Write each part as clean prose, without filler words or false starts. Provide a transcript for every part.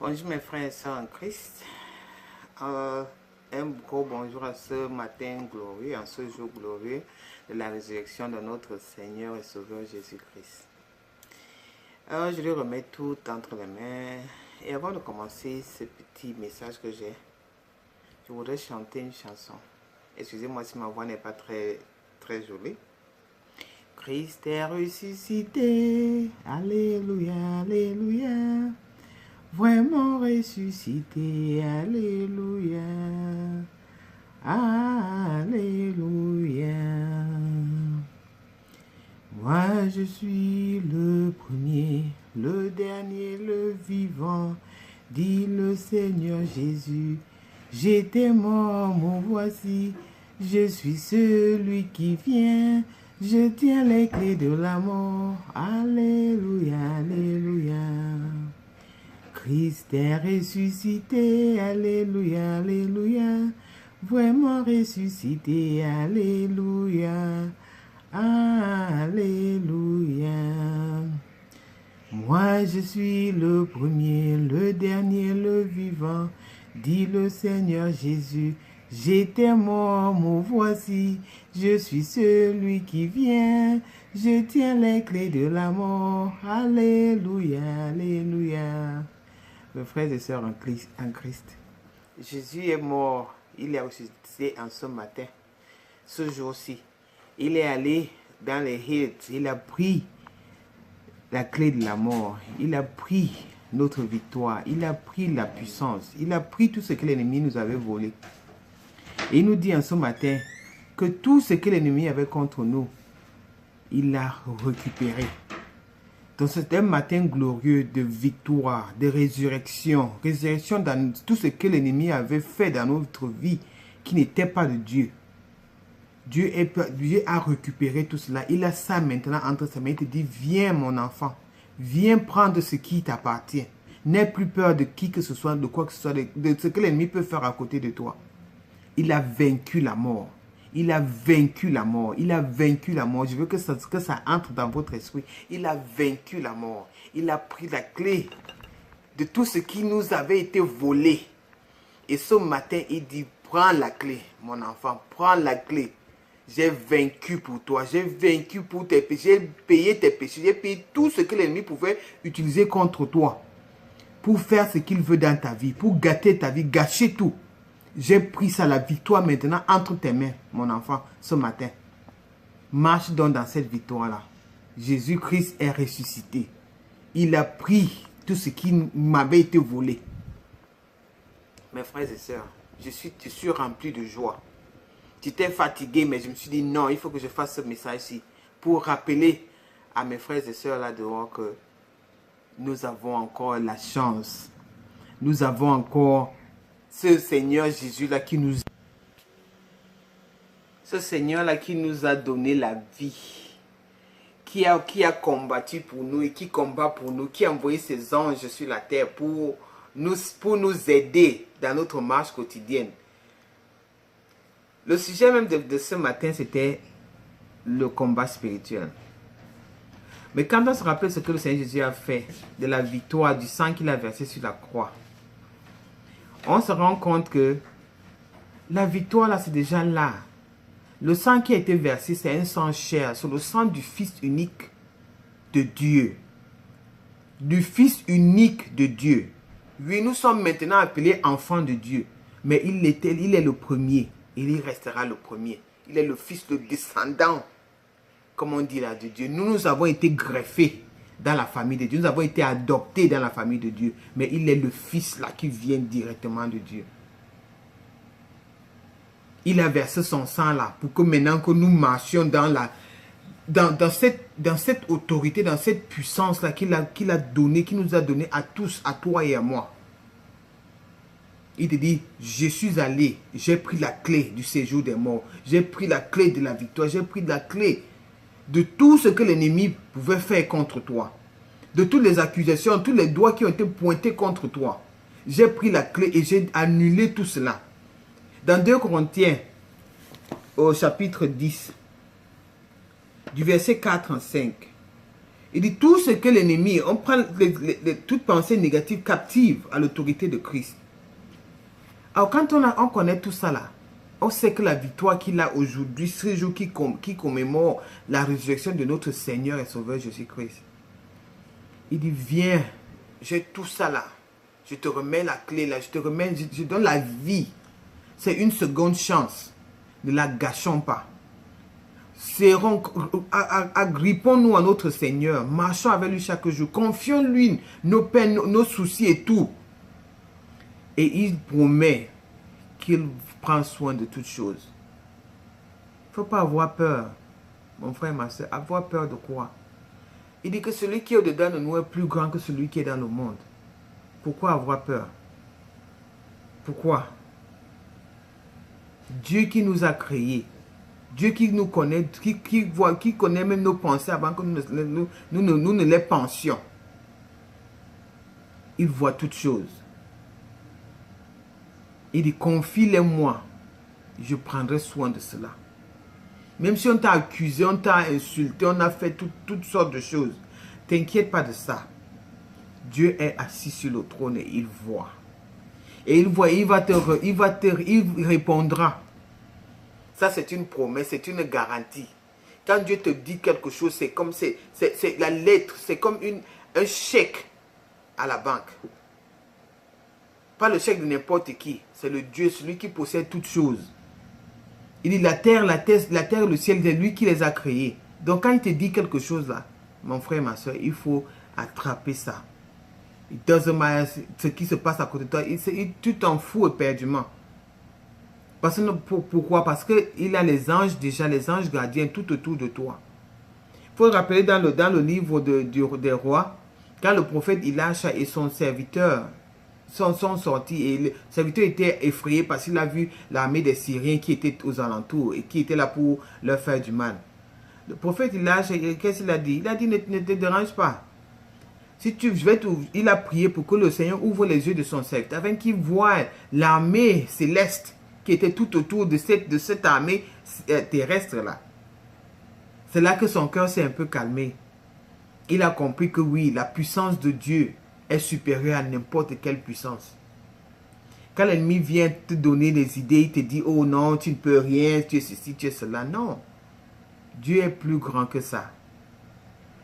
Bonjour mes frères et sœurs en Christ. Un gros bonjour à ce matin glorieux, en ce jour glorieux de la résurrection de notre Seigneur et Sauveur Jésus-Christ. Je lui remets tout entre les mains. Et avant de commencer ce petit message que j'ai, je voudrais chanter une chanson. Excusez-moi si ma voix n'est pas très jolie. Christ est ressuscité, alléluia, alléluia. Vraiment ressuscité, alléluia, alléluia. Moi je suis le premier, le dernier, le vivant, dit le Seigneur Jésus. J'étais mort, me voici, je suis celui qui vient, je tiens les clés de la mort, alléluia, alléluia. Christ est ressuscité, alléluia, alléluia, vraiment ressuscité, alléluia, alléluia. Moi je suis le premier, le dernier, le vivant, dit le Seigneur Jésus. J'étais mort, me voici, je suis celui qui vient, je tiens les clés de la mort, alléluia, alléluia. Mes frères et sœurs en Christ, Jésus est mort, il est ressuscité en ce matin, ce jour-ci. Il est allé dans les hills, il a pris la clé de la mort, il a pris notre victoire, il a pris la puissance, il a pris tout ce que l'ennemi nous avait volé. Et il nous dit en ce matin que tout ce que l'ennemi avait contre nous, il l'a récupéré. Donc c'est un matin glorieux de victoire, de résurrection. Résurrection dans tout ce que l'ennemi avait fait dans notre vie qui n'était pas de Dieu. Dieu a récupéré tout cela. Il a ça maintenant entre ses mains. Il te dit, viens mon enfant, viens prendre ce qui t'appartient. N'aie plus peur de qui que ce soit, de quoi que ce soit, de ce que l'ennemi peut faire à côté de toi. Il a vaincu la mort. Il a vaincu la mort. Il a vaincu la mort. Je veux que ça entre dans votre esprit. Il a vaincu la mort. Il a pris la clé de tout ce qui nous avait été volé. Et ce matin, il dit, prends la clé, mon enfant. Prends la clé. J'ai vaincu pour toi. J'ai vaincu pour tes péchés. J'ai payé tes péchés. J'ai payé tout ce que l'ennemi pouvait utiliser contre toi. Pour faire ce qu'il veut dans ta vie. Pour gâter ta vie. Gâcher tout. J'ai pris ça, la victoire maintenant entre tes mains, mon enfant, ce matin. Marche donc dans cette victoire-là. Jésus-Christ est ressuscité. Il a pris tout ce qui m'avait été volé. Mes frères et sœurs, je suis rempli de joie. J'étais fatigué, mais je me suis dit non, il faut que je fasse ce message-ci pour rappeler à mes frères et sœurs là dehors que nous avons encore la chance. Nous avons encore ce Seigneur Jésus-là qui nous a donné la vie, qui a combattu pour nous et qui combat pour nous, qui a envoyé ses anges sur la terre pour nous aider dans notre marche quotidienne. Le sujet même de ce matin, c'était le combat spirituel. Mais quand on se rappelle ce que le Seigneur Jésus a fait, de la victoire, du sang qu'il a versé sur la croix, on se rend compte que la victoire là, c'est déjà là. Le sang qui a été versé, c'est un sang cher. C'est le sang du Fils unique de Dieu. Du Fils unique de Dieu. Oui, nous sommes maintenant appelés enfants de Dieu. Mais il est le premier. Et il restera le premier. Il est le Fils, le descendant, comme on dit là, de Dieu. Nous avons été greffés dans la famille de Dieu. Nous avons été adoptés dans la famille de Dieu. Mais il est le Fils là qui vient directement de Dieu. Il a versé son sang là pour que maintenant que nous marchions dans cette autorité, dans cette puissance là qu'il a donné, qu'il nous a donné à tous, à toi et à moi. Il te dit, je suis allé, j'ai pris la clé du séjour des morts. J'ai pris la clé de la victoire. J'ai pris la clé de tout ce que l'ennemi pouvait faire contre toi. De toutes les accusations, tous les doigts qui ont été pointés contre toi. J'ai pris la clé et j'ai annulé tout cela. Dans 2 Corinthiens, au chapitre 10, du verset 4 en 5, Il dit tout ce que l'ennemi, on prend toute pensée négative captive à l'autorité de Christ. Alors quand on connaît tout ça là, on sait que la victoire qu'il a aujourd'hui, ce jour qui commémore la résurrection de notre Seigneur et Sauveur Jésus-Christ. Il dit, viens, j'ai tout ça là. Je te remets la clé là, je donne la vie. C'est une seconde chance. Ne la gâchons pas. Agrippons-nous à notre Seigneur. Marchons avec lui chaque jour. Confions-lui nos peines, nos soucis et tout. Et il promet qu'il prend soin de toutes choses. Il ne faut pas avoir peur, mon frère et ma soeur. Avoir peur de quoi? Il dit que celui qui est au-dedans de nous est plus grand que celui qui est dans le monde. Pourquoi avoir peur? Pourquoi? Dieu qui nous a créés, Dieu qui nous connaît, qui connaît même nos pensées avant que nous ne les pensions. Il voit toutes choses. Il dit, confie-les-moi, je prendrai soin de cela. Même si on t'a accusé, on t'a insulté, on a fait toutes sortes de choses, t'inquiète pas de ça. Dieu est assis sur le trône et il voit. Et il voit, il répondra. Ça, c'est une promesse, c'est une garantie. Quand Dieu te dit quelque chose, c'est comme c'est la lettre, c'est comme un chèque à la banque. Pas le chèque de n'importe qui, c'est le Dieu, celui qui possède toutes choses. Il dit la terre et le ciel, c'est lui qui les a créés. Donc quand il te dit quelque chose là, mon frère, ma soeur, il faut attraper ça. It doesn't matter ce qui se passe à côté de toi, tu t'en fous éperdument. Pourquoi? Parce qu'il a les anges déjà, les anges gardiens tout autour de toi. Il faut rappeler dans le livre des rois, quand le prophète Elisha et son serviteur sont sortis, et le serviteur était effrayé parce qu'il a vu l'armée des Syriens qui était aux alentours et qui était là pour leur faire du mal. Le prophète Elisha, qu'est-ce qu'il a dit? Il a dit, ne te dérange pas. Si il a prié pour que le Seigneur ouvre les yeux de son serviteur afin qu'il voie l'armée céleste qui était tout autour de cette armée terrestre-là. C'est là que son cœur s'est un peu calmé. Il a compris que oui, la puissance de Dieu est supérieure à n'importe quelle puissance. Quand l'ennemi vient te donner des idées, il te dit, oh non, tu ne peux rien, tu es ceci, tu es cela. Non. Dieu est plus grand que ça.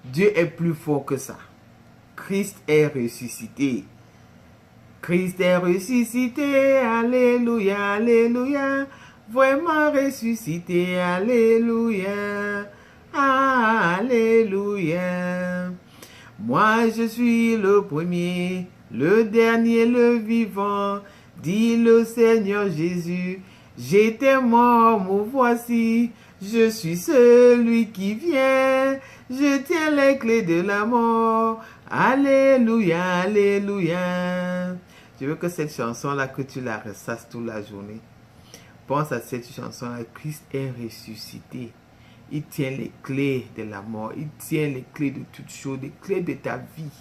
Dieu est plus fort que ça. Christ est ressuscité. Christ est ressuscité, alléluia, alléluia, vraiment ressuscité, alléluia, alléluia. Moi je suis le premier, le dernier, le vivant, dit le Seigneur Jésus. J'étais mort, me voici, je suis celui qui vient, je tiens les clés de la mort, alléluia, alléluia. Je veux que cette chanson-là, que tu la ressasses toute la journée. Pense à cette chanson-là. Christ est ressuscité. Il tient les clés de la mort. Il tient les clés de toutes choses, les clés de ta vie.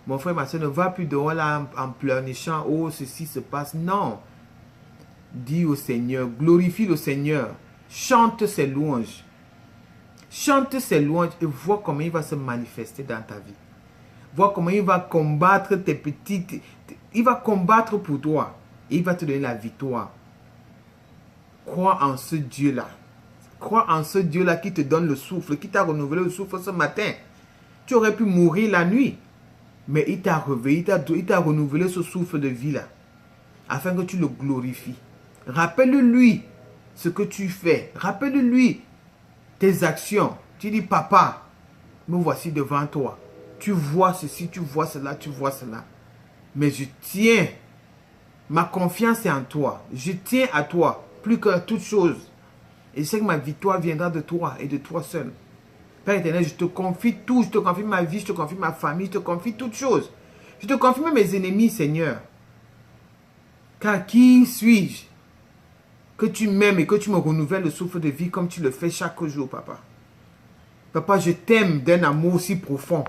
Mon frère, ma soeur, ne va plus dehors là en pleurnichant. Oh, ceci se passe. Non. Dis au Seigneur, glorifie le Seigneur. Chante ses louanges. Chante ses louanges et vois comment il va se manifester dans ta vie. Vois comment il va combattre tes petites... Il va combattre pour toi. Et il va te donner la victoire. Crois en ce Dieu-là. Crois en ce Dieu-là qui te donne le souffle, qui t'a renouvelé le souffle ce matin. Tu aurais pu mourir la nuit. Mais il t'a réveillé, il t'a renouvelé ce souffle de vie-là. Afin que tu le glorifies. Rappelle-lui ce que tu fais. Rappelle-lui tes actions. Tu dis, papa, me voici devant toi. Tu vois ceci, tu vois cela, tu vois cela. Mais je tiens, ma confiance est en toi. Je tiens à toi, plus que toute chose. Et je sais que ma victoire viendra de toi et de toi seul. Père éternel, je te confie tout. Je te confie ma vie, je te confie ma famille, je te confie toutes choses. Je te confie même mes ennemis, Seigneur. Car qui suis-je que tu m'aimes et que tu me renouvelles le souffle de vie comme tu le fais chaque jour, papa. Papa, je t'aime d'un amour si profond.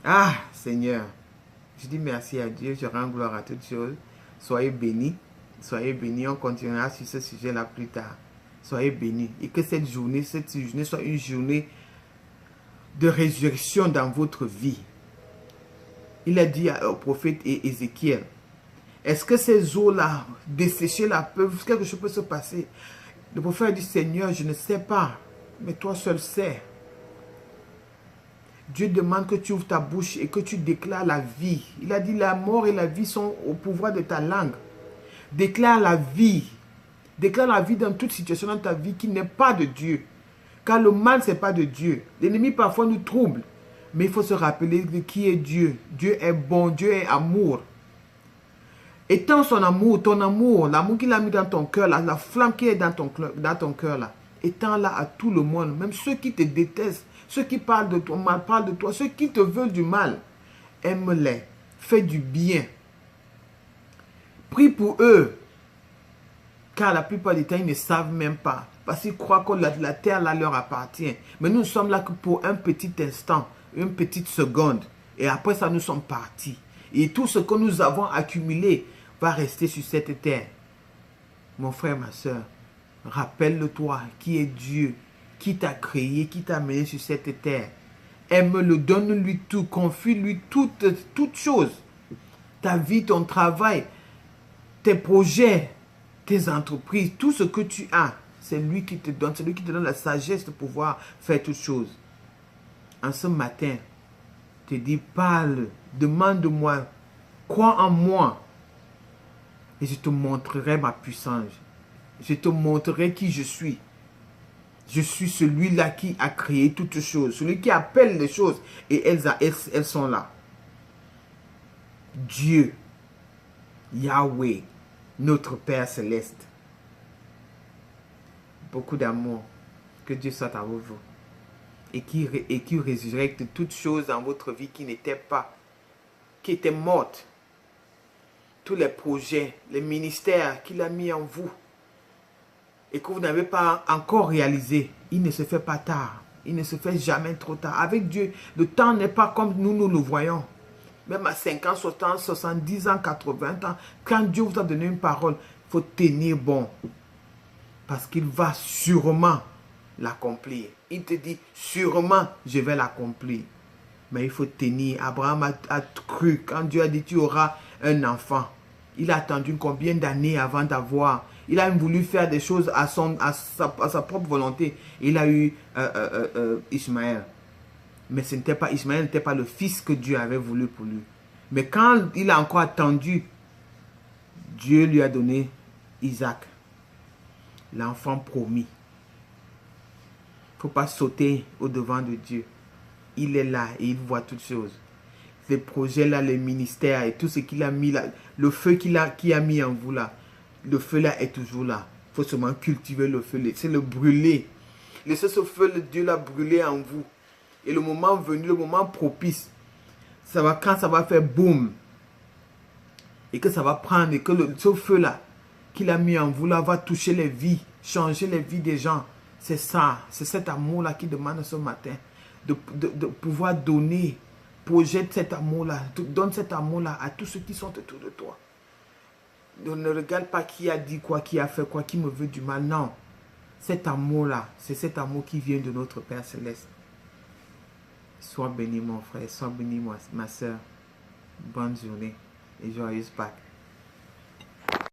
Ah, Seigneur, je dis merci à Dieu, je rends gloire à toutes choses. Soyez bénis, on continuera sur ce sujet-là plus tard. Soyez bénis et que cette journée soit une journée de résurrection dans votre vie. Il a dit au prophète Ézéchiel, est-ce que ces eaux-là, desséchées-là, quelque chose peut se passer? Le prophète a dit, Seigneur, je ne sais pas, mais toi seul sais. Dieu demande que tu ouvres ta bouche et que tu déclares la vie. Il a dit, la mort et la vie sont au pouvoir de ta langue. Déclare la vie. Déclare la vie dans toute situation dans ta vie qui n'est pas de Dieu. Car le mal, ce n'est pas de Dieu. L'ennemi parfois nous trouble. Mais il faut se rappeler de qui est Dieu. Dieu est bon, Dieu est amour. Étends son amour, ton amour, l'amour qu'il a mis dans ton cœur, la flamme qui est dans ton cœur, là. Étends-la à tout le monde, même ceux qui te détestent, ceux qui parlent de toi, mal parlent de toi, ceux qui te veulent du mal. Aime-les, fais du bien. Prie pour eux, car la plupart du temps, ils ne savent même pas. Parce qu'ils croient que la terre là, leur appartient. Mais nous sommes là que pour un petit instant, une petite seconde. Et après ça, nous sommes partis. Et tout ce que nous avons accumulé va rester sur cette terre. Mon frère, ma soeur, rappelle-toi qui est Dieu, qui t'a créé, qui t'a amené sur cette terre. Aime-le, donne-lui tout, confie-lui toutes choses. Ta vie, ton travail, tes projets, tes entreprises, tout ce que tu as, c'est lui qui te donne, c'est lui qui te donne la sagesse de pouvoir faire toutes choses. En ce matin, te dis, parle, demande-moi, crois en moi, et je te montrerai ma puissance. Je te montrerai qui je suis. Je suis celui-là qui a créé toutes choses, celui qui appelle les choses, et elles sont là. Dieu, Yahweh, notre Père Céleste. Beaucoup d'amour. Que Dieu soit avec vous. Et qui résurrecte toutes choses dans votre vie qui n'étaient pas, qui étaient mortes. Tous les projets, les ministères qu'il a mis en vous et que vous n'avez pas encore réalisé, il ne se fait pas tard. Il ne se fait jamais trop tard. Avec Dieu, le temps n'est pas comme nous le voyons. Même à 50, 60, 70 ans, 80 ans, quand Dieu vous a donné une parole, il faut tenir bon. Parce qu'il va sûrement l'accomplir. Il te dit, sûrement, je vais l'accomplir. Mais il faut tenir. Abraham a cru. Quand Dieu a dit, tu auras un enfant. Il a attendu combien d'années avant d'avoir. Il a voulu faire des choses à sa propre volonté. Il a eu Ismaël. Mais ce n'était pas Ismaël, n'était pas le fils que Dieu avait voulu pour lui. Mais quand il a encore attendu, Dieu lui a donné Isaac, l'enfant promis. Il ne faut pas sauter au-devant de Dieu. Il est là et il voit toutes choses. Les projets là, les ministères et tout ce qu'il a mis là, le feu qu'il a mis en vous là, le feu là est toujours là. Il faut seulement cultiver le feu, c'est le brûler. Laissez ce feu de Dieu là brûler en vous. Et le moment venu, le moment propice, quand ça va faire boum, et que ça va prendre, et que ce feu là, qu'il a mis en vous là, va toucher les vies, changer les vies des gens. C'est ça, c'est cet amour-là qui demande ce matin de pouvoir donner, projette cet amour-là, donne cet amour-là à tous ceux qui sont autour de toi. Ne regarde pas qui a dit quoi, qui a fait quoi, qui me veut du mal. Non, cet amour-là, c'est cet amour qui vient de notre Père Céleste. Sois béni mon frère, sois béni ma soeur. Bonne journée et joyeuse Pâques.